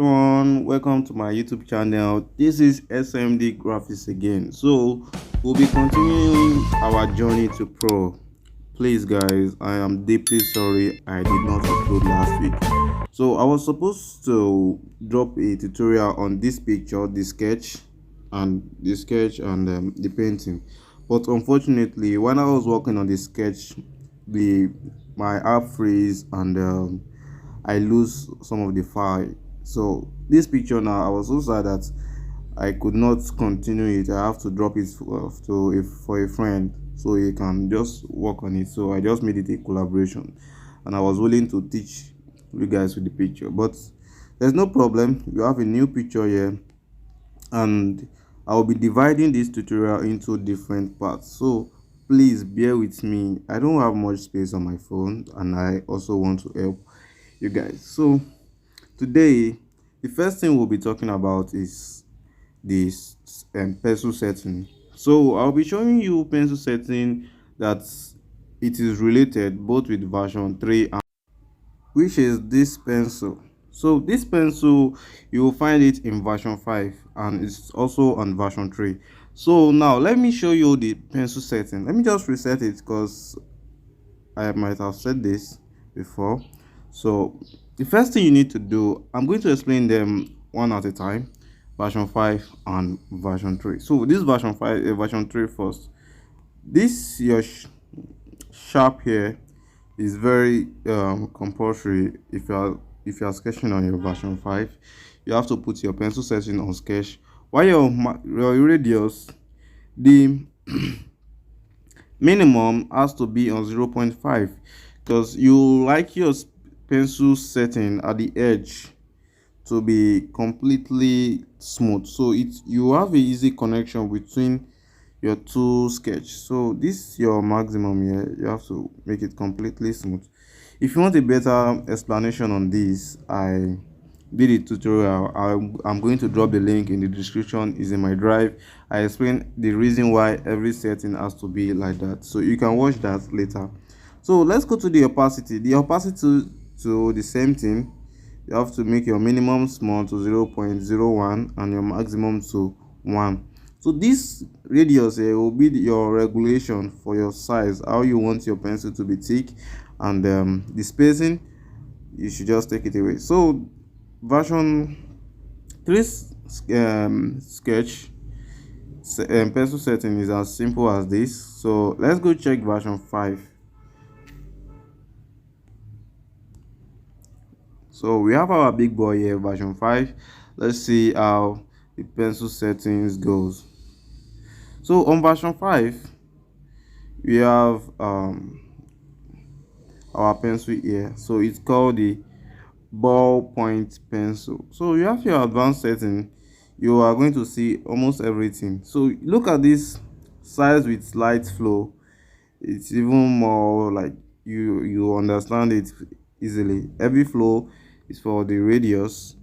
everyone, welcome to my YouTube channel. This is SMD Graphics again. So we'll be continuing our journey to pro. Please guys, I am deeply sorry I did not upload last week. So I was supposed to drop a tutorial on this picture, the sketch and the painting, but unfortunately when I was working on the sketch, the my app freeze and I lose some of the file. So this picture now, I was so sad that I could not continue it. I have to drop it for a friend so he can just work on it. So I just made it a collaboration, and I was willing to teach you guys with the picture. But there's no problem. You have a new picture here, and I will be dividing this tutorial into different parts. So please bear with me. I don't have much space on my phone, and I also want to help you guys. So today, the first thing we'll be talking about is this pencil setting. So I'll be showing you pencil setting that it is related both with version 3 and which is this pencil. So this pencil, you will find it in version 5 and it's also on version 3. So now let me show you the pencil setting. Let me just reset it because I might have said this before. So the first thing you need to do, I'm going to explain them one at a time, version 5 and version 3. So this version 5, version 3 first. This your sharp here is very compulsory. If you are sketching on your version 5, you have to put your pencil setting on sketch, while your radius, the minimum has to be on 0.5, because you like your pencil setting at the edge to be completely smooth, so you have a easy connection between your two sketch. So this your maximum here, you have to make it completely smooth. If you want a better explanation on this, I did a tutorial. I'm going to drop the link in the description. Is in my drive. I explain the reason why every setting has to be like that, so you can watch that later. So let's go to the opacity. The opacity to the same thing, you have to make your minimum small to 0.01 and your maximum to 1. So this radius here will be your regulation for your size, how you want your pencil to be thick, and the spacing, you should just take it away. So version 3 sketch pencil setting is as simple as this. So let's go check version 5. So we have our big boy here, version 5. Let's see how the pencil settings goes. So on version 5, we have our pencil here. So it's called the ballpoint pencil. So you have your advanced setting, you are going to see almost everything. So look at this size with light flow. It's even more like you understand it easily. Every flow is for the radius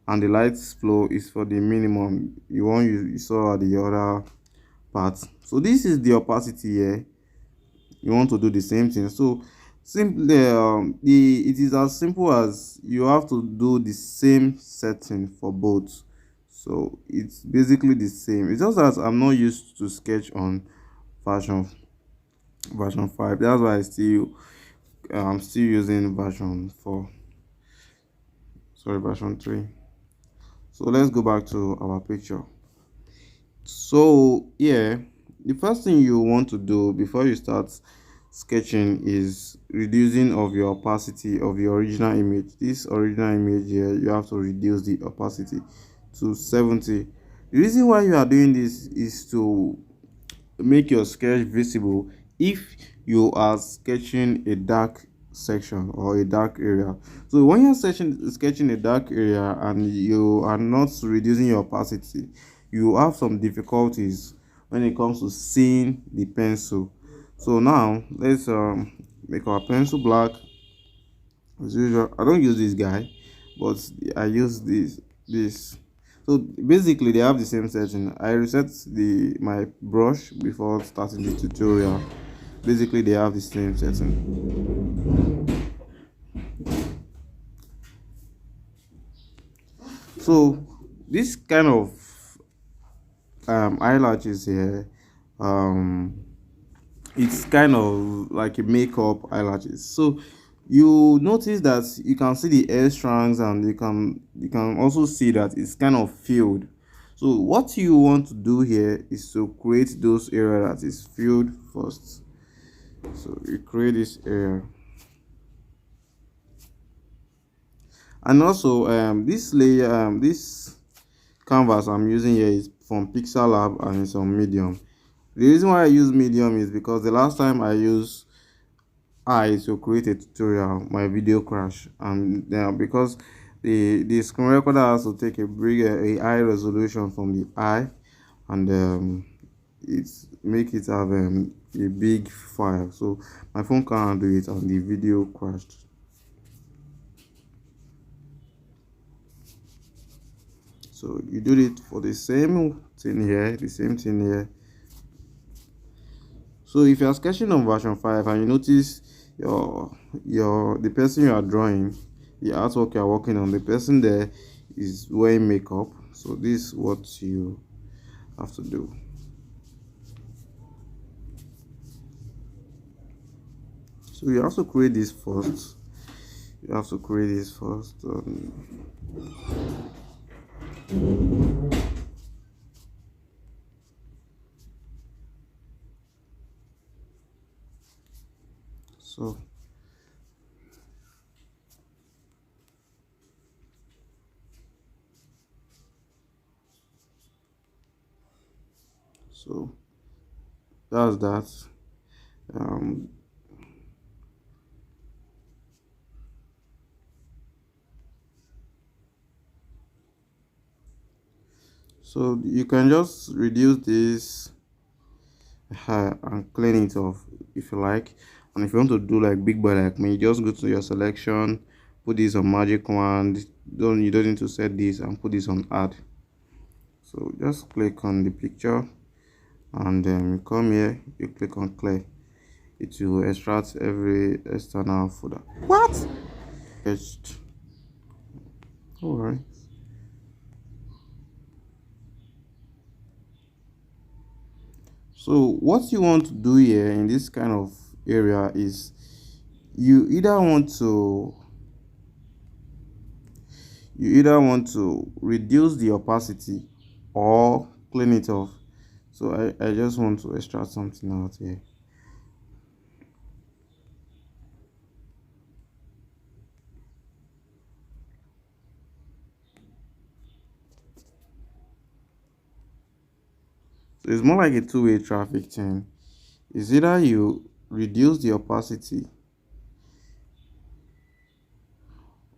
and the light flow is for the minimum, you saw at the other part. So this is the opacity here. You want to do the same thing. So simply it is as simple as you have to do the same setting for both. So it's basically the same. It's just that I'm not used to sketch on version 5. That's why I'm still using version 4, sorry, version 3. So let's go back to our picture. So yeah, the first thing you want to do before you start sketching is reducing of your opacity of your original image. This original image here, you have to reduce the opacity to 70. The reason why you are doing this is to make your sketch visible if you are sketching a dark section or a dark area. So when you're sketching a dark area and you are not reducing your opacity, you have some difficulties when it comes to seeing the pencil. So now let's make our pencil black as usual. I don't use this guy, but I use this. So basically they have the same setting. I reset my brush before starting the tutorial. Basically they have the same setting. So this kind of eyelashes here, um it's kind of like a makeup eyelashes. So you notice that you can see the hair strands, and you can also see that it's kind of filled. So what you want to do here is to create those area that is filled first. So you create this area. And also this layer, this canvas I'm using here is from Pixel Lab, and it's on medium. The reason why I use medium is because the last time I used I to create a tutorial, my video crashed, and because the screen recorder has to take a high resolution from the eye, and it's make it have a big file, so my phone can't do it, and the video crashed. So you do it for the same thing here, the same thing here. So if you are sketching on version 5 and you notice your the person you are drawing, the artwork you are working on, the person there is wearing makeup. So this is what you have to do. So you have to create this first. You have to create this first. So so that's that. Um, so you can just reduce this and clean it off if you like. And if you want to do like big boy like me, just go to your selection, put this on magic wand. You don't need to set this, and put this on add. So just click on the picture, and then you come here, you click on clear. It will extract every external folder. What? Sketched. All right. So what you want to do here in this kind of area is you either want to reduce the opacity or clean it off. So I just want to extract something out here. So it's more like a two-way traffic thing. It's either you reduce the opacity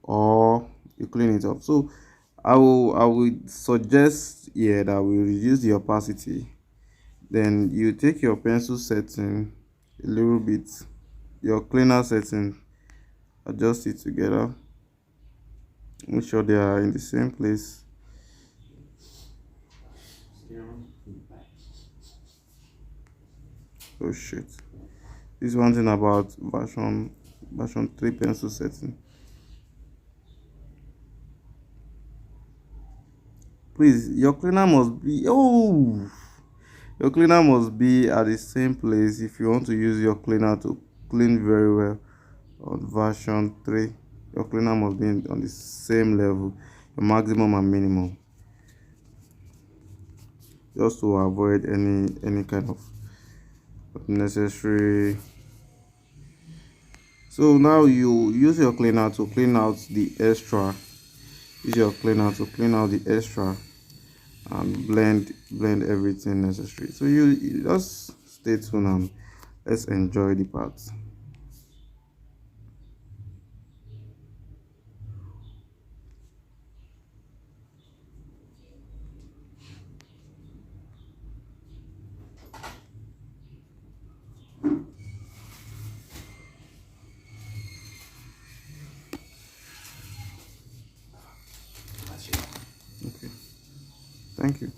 or you clean it up. So I would suggest here that we reduce the opacity. Then you take your pencil setting a little bit, your cleaner setting, adjust it together, make sure they are in the same place. Oh shit, this is one thing about version 3 pencil setting. Please, your cleaner must be at the same place if you want to use your cleaner to clean very well. On version 3, your cleaner must be on the same level, your maximum and minimum, just to avoid any kind of unnecessary. So now you use your cleaner to clean out the extra. Use your cleaner to clean out the extra, and blend everything necessary. So you just stay tuned, and let's enjoy the parts. Okay, thank you.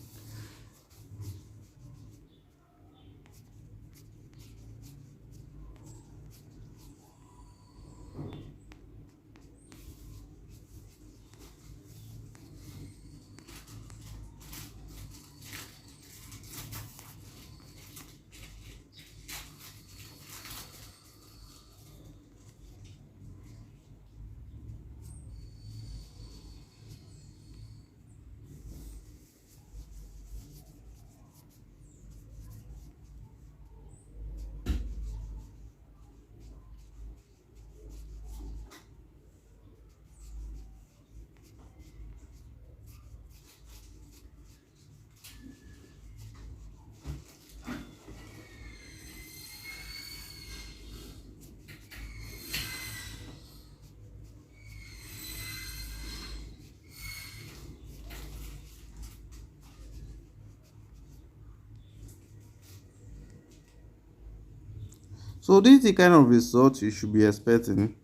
So this is the kind of result you should be expecting,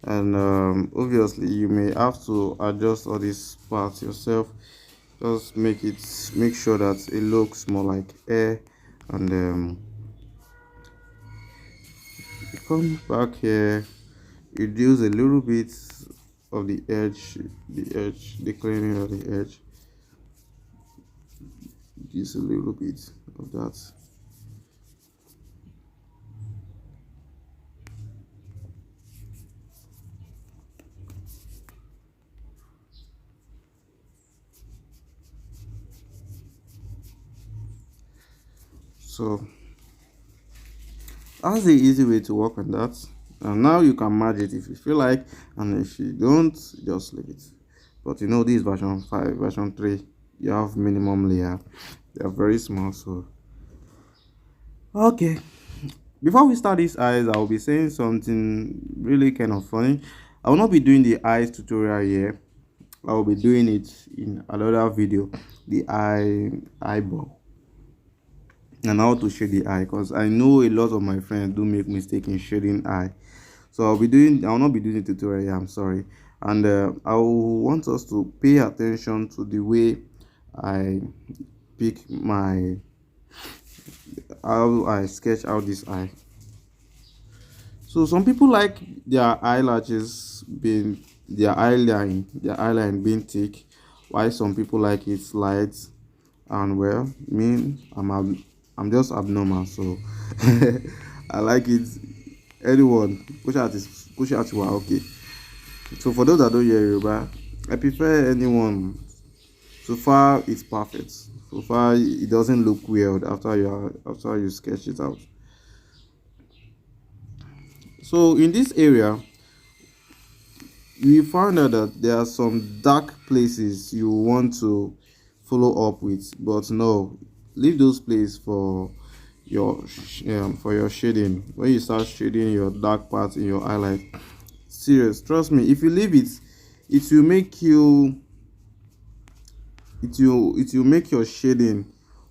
and obviously you may have to adjust all these parts yourself. Just make sure that it looks more like air, and you come back here, reduce a little bit of the cleaning of the edge, reduce a little bit of that. So that's the easy way to work on that. And now you can merge it if you feel like, and if you don't, just leave it. But you know, this version 5, version 3, you have minimum layer. They are very small. So okay, before we start these eyes, I will be saying something really kind of funny. I will not be doing the eyes tutorial here. I will be doing it in another video, the eyeball, and how to shade the eye, because I know a lot of my friends do make mistake in shading eye. So I will not be doing the tutorial here, I'm sorry. And I will want us to pay attention to the way I pick my how I sketch out this eye. So some people like their eyelashes being their eyeline being thick, while some people like it light. And well, me, I'm just abnormal, so I like it. Anyone push out you are okay. So for those that don't hear Yoruba, I prefer anyone. So far it's perfect. So far it doesn't look weird after you sketch it out. So in this area, we found out that there are some dark places you want to follow up with, but no, leave those places for your shading. When you start shading your dark parts in your highlight, serious, trust me, if you leave it, it will make you it will make your shading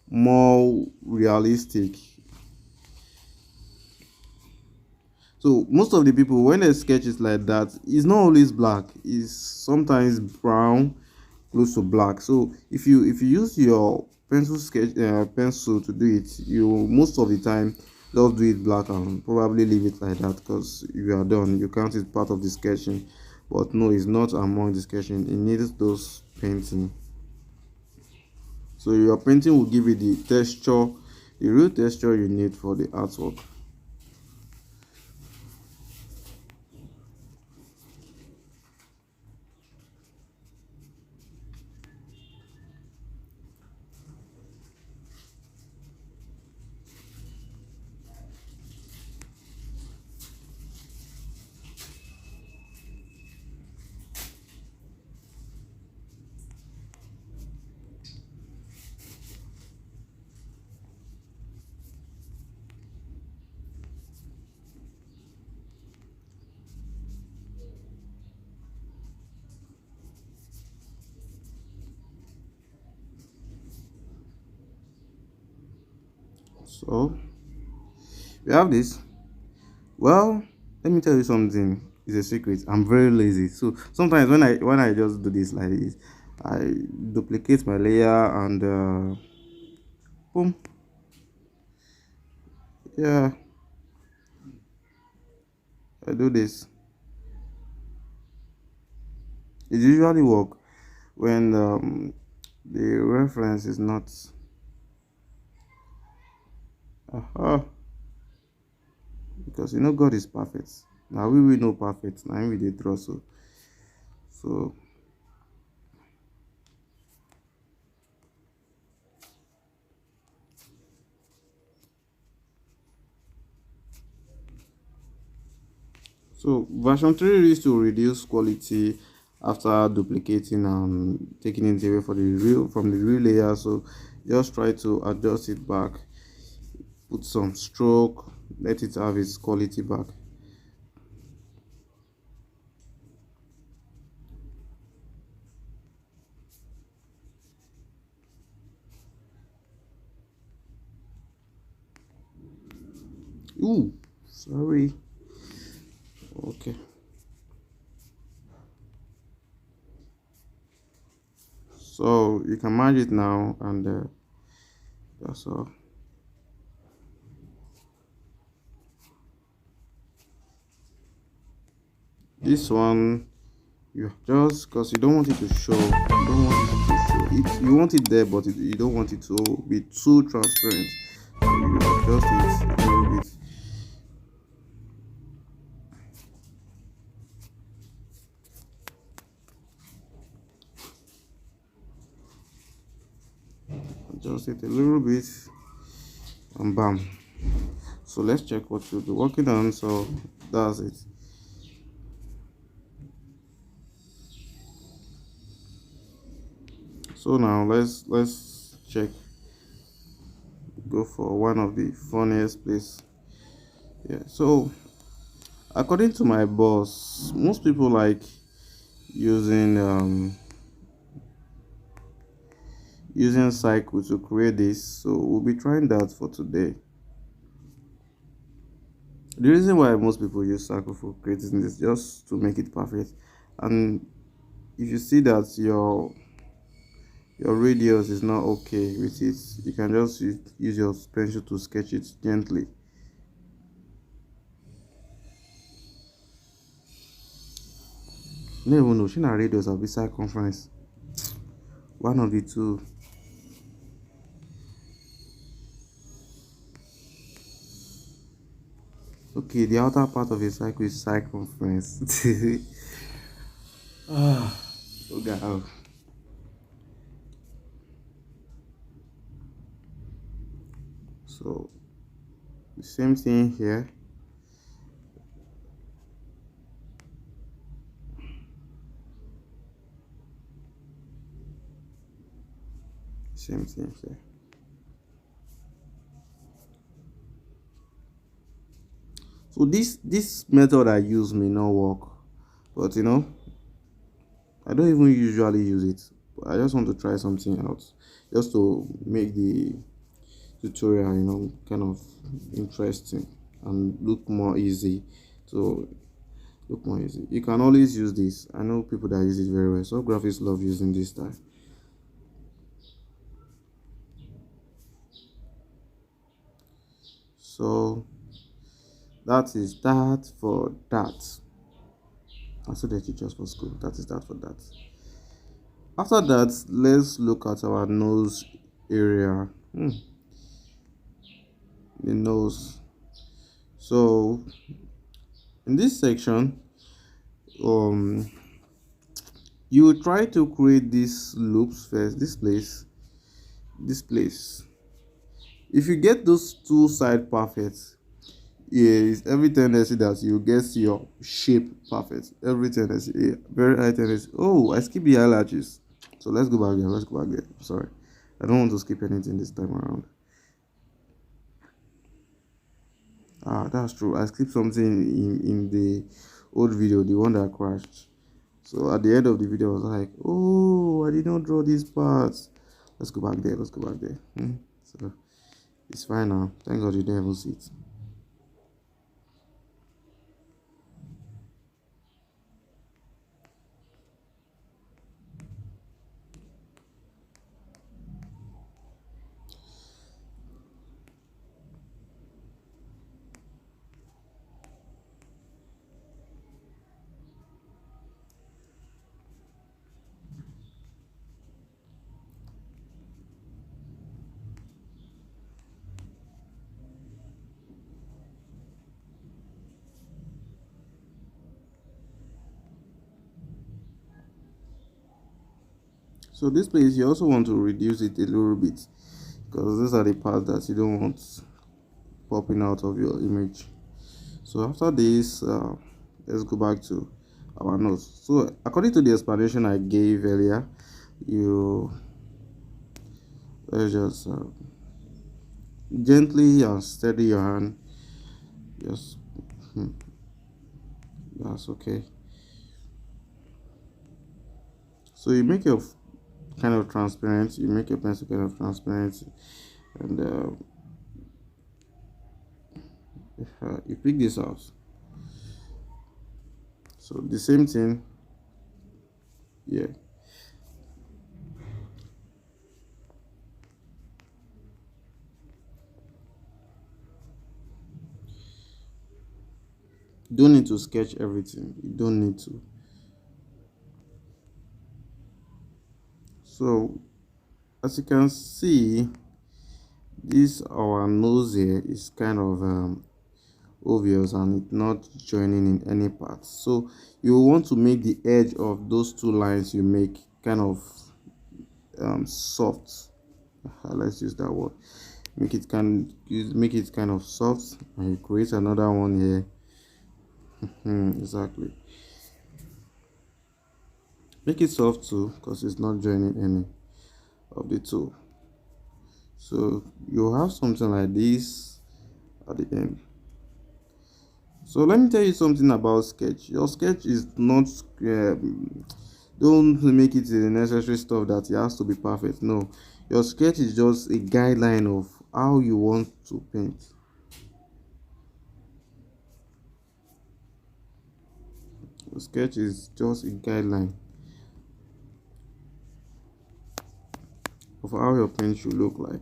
more realistic. So most of the people, when they sketch it like that, it's not always black, it's sometimes brown, close to black. So if you use your pencil to do it, you most of the time just do it black and probably leave it like that, because you are done, you count it part of the sketching. But no, it's not among the sketching, it needs those painting. So your painting will give you the texture, the real texture you need for the artwork. So we have this. Well, let me tell you something. It's a secret. I'm very lazy. So sometimes when I just do this like this, I duplicate my layer and boom. Yeah, I do this. It usually work when the reference is not. Because you know God is perfect. Now we will know perfect. Now we did draw so so version 3 is to reduce quality after duplicating and taking it away from the real layer. So just try to adjust it back, put some stroke, let it have its quality back. Ooh, Sorry. Okay, so you can merge it now, and that's all. This one, you just, because you don't want it to show, you don't want it to show it, you want it there, but you don't want it to be too transparent, so you adjust it a little bit. Adjust it a little bit, and bam. So let's check what you'll be working on. So that's it. So now let's check, go for one of the funniest place. Yeah, so according to my boss, most people like using using cycle to create this, so we'll be trying that for today. The reason why most people use cycle for creating this, just to make it perfect. And if you see that your radius is not okay with it, you can just use your pencil to sketch it gently. No even know, she na radius or be circumference, one of the two. Okay, the outer part of a cycle is circumference. Ah, oh god. So the same thing here. Same thing here. So this method I use may not work, but I don't even usually use it. I just want to try something out, just to make the tutorial, kind of interesting and look more easy. So look more easy. You can always use this. I know people that use it very well. So graphics love using this style. So that is that for that. I saw the teachers for school. That is that for that. After that, let's look at our nose area. The nose. So in this section, um, you will try to create these loops first. This place. If you get those two side perfect, is every tendency that you get your shape perfect. Every tendency, very high tendency. Oh, I skipped the eyelashes. So let's go back there. Let's go back there. Sorry, I don't want to skip anything this time around. Ah, that's true. I skipped something in the old video, the one that crashed. So at the end of the video, I was like, oh, I did not draw these parts. Let's go back there. Let's go back there. So it's fine now. Thank God you didn't even see it. So this place, you also want to reduce it a little bit, because these are the parts that you don't want popping out of your image. So after this, let's go back to our nose. So according to the explanation I gave earlier, you let's just gently and steady your hand. Just that's okay. So you make your kind of transparent. You make your pencil kind of transparent, and You pick this out. So the same thing. Yeah. You don't need to sketch everything. You don't need to. So as you can see, this our nose here is kind of obvious and it's not joining in any part. So you want to make the edge of those two lines you make kind of soft. Let's use that word. Make it kind of soft, and you create another one here. Exactly. Make it soft too, because it's not joining any of the two. So you have something like this at the end. So let me tell you something about sketch. Your sketch is not don't make it the necessary stuff that it has to be perfect. No, your sketch is just a guideline of how you want to paint. Your sketch is just a guideline of how your paint should look like.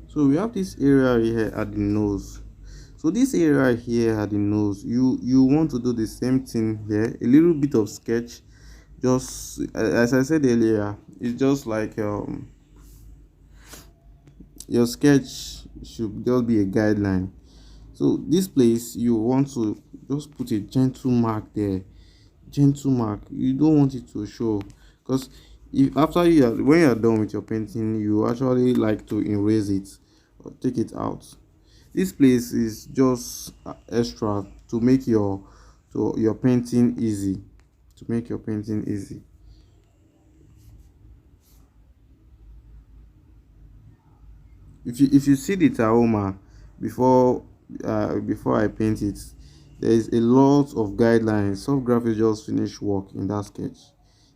So we have this area here at the nose. So this area here at the nose, you want to do the same thing here. A little bit of sketch, just as I said earlier, it's just like your sketch should just be a guideline. So this place you want to just put a gentle mark there, gentle mark. You don't want it to show, because if after you are when you are done with your painting, you actually like to erase it or take it out. This place is just extra to make your painting easy, to make your painting easy. If you see the Tahoma before before I paint it, there is a lot of guidelines. Soft graphics just finished work in that sketch,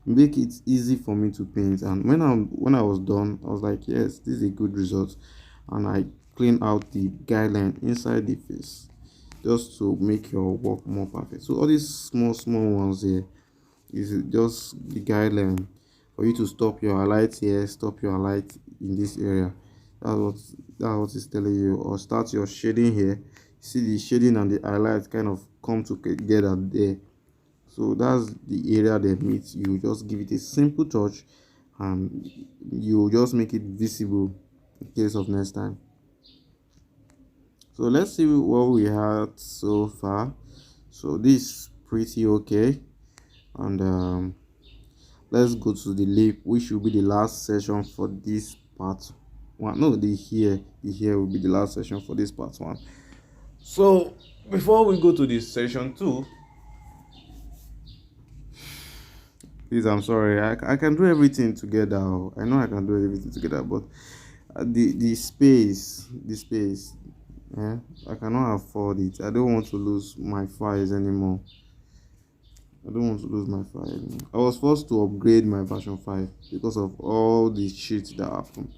make it easy for me to paint. And when I was done, I was like, yes, this is a good result. And I clean out the guideline inside the face just to make your work more perfect. So all these small ones here is just the guideline for you to stop your highlight here, stop your highlight in this area. That's what it's telling you. Or start your shading here. See the shading and the highlight kind of come together there. So that's the area they meet. You just give it a simple touch and you just make it visible in case of next time. So let's see what we had so far. So this is pretty okay. And let's go to the lip, which will be the last session for this part one. No, the here will be the last session for this part one. So before we go to this session two, please, I'm sorry, I can do everything together. I know I can do everything together, but the space, yeah, I cannot afford it. I don't want to lose my files anymore. I don't want to lose my file anymore. I was forced to upgrade my version 5 because of all the shit that happened.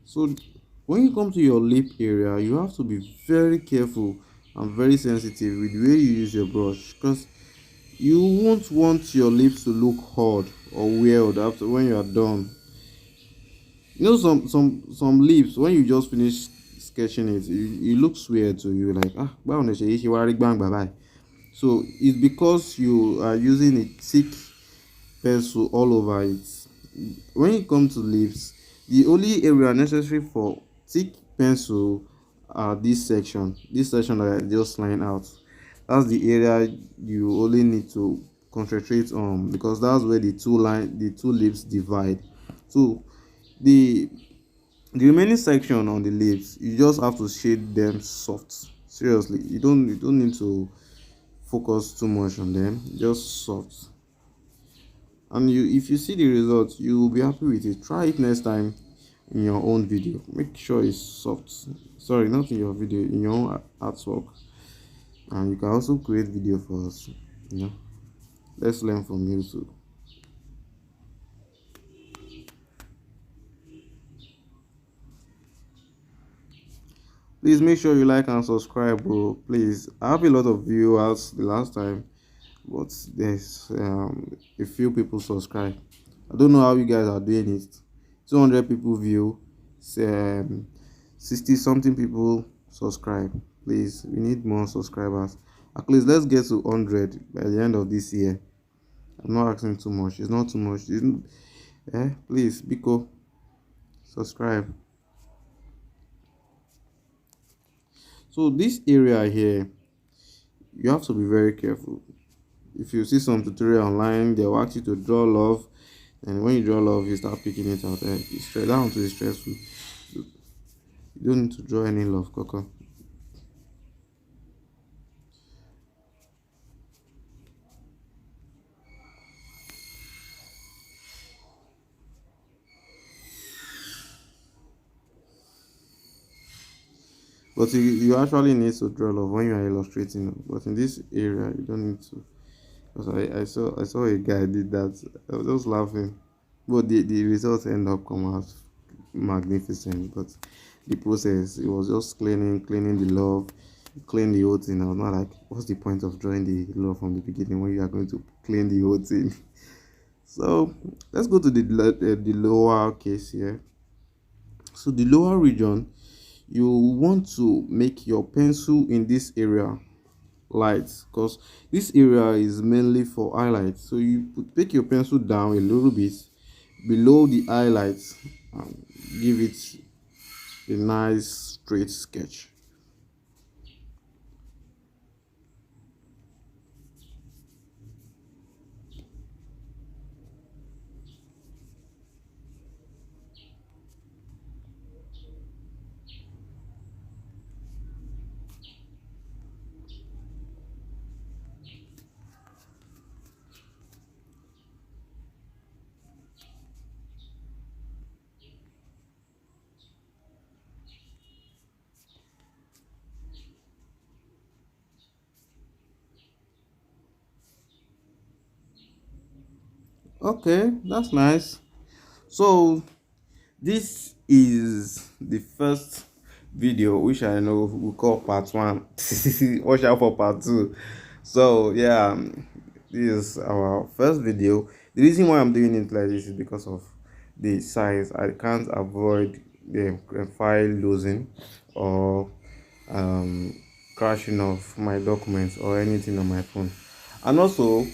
So When you come to your lip area, you have to be very careful and very sensitive with the way you use your brush, because you won't want your lips to look hard or weird after when you are done. You know, some lips, when you just finish sketching it, it looks weird to you, like, ah, báwo ni ṣe yí ṣe wá rí gbangba báyìí. So it's because you are using a thick pencil all over it. When it comes to lips, the only area necessary for thick pencil are this section that I just line out. That's the area you only need to concentrate on, because that's where the two lips divide. So the the remaining section on the lips, you just have to shade them soft. Seriously, you don't need to focus too much on them, just soft. And if you see the results, you will be happy with it. Try it next time in your own video. Make sure it's soft. Sorry, not in your video, in your own artwork. And you can also create video for us. You know, let's learn from you too. Please make sure you like and subscribe, bro. Please, I have a lot of viewers the last time, but there's a few people subscribe. I don't know how you guys are doing it. 200 people view, um, 60 something people subscribe. Please, we need more subscribers. At least let's get to 100 by the end of this year. I'm not asking too much. It's not too much. Please, Biko, subscribe. So this area here, you have to be very careful. If you see some tutorial online, they'll ask you to draw love, and when you draw love, you start picking it out. It's straight down to the stressful. You don't need to draw any love, Coco. But you actually need to draw love when you are illustrating. But in this area, you don't need to. Because I saw a guy did that. I was just laughing. But the results end up come out magnificent. But the process, it was just cleaning the love, clean the whole thing. I was not like, what's the point of drawing the love from the beginning when you are going to clean the whole thing? So let's go to the lower case here. So the lower region, you want to make your pencil in this area light, because this area is mainly for highlights. So you take your pencil down a little bit below the highlights and give it a nice straight sketch. Okay, that's nice. So this is the first video, which I know we call part one. Watch out for part two. So yeah, this is our first video. The reason why I'm doing it like this is because of the size. I can't avoid the file losing or crashing of my documents or anything on my phone. And also,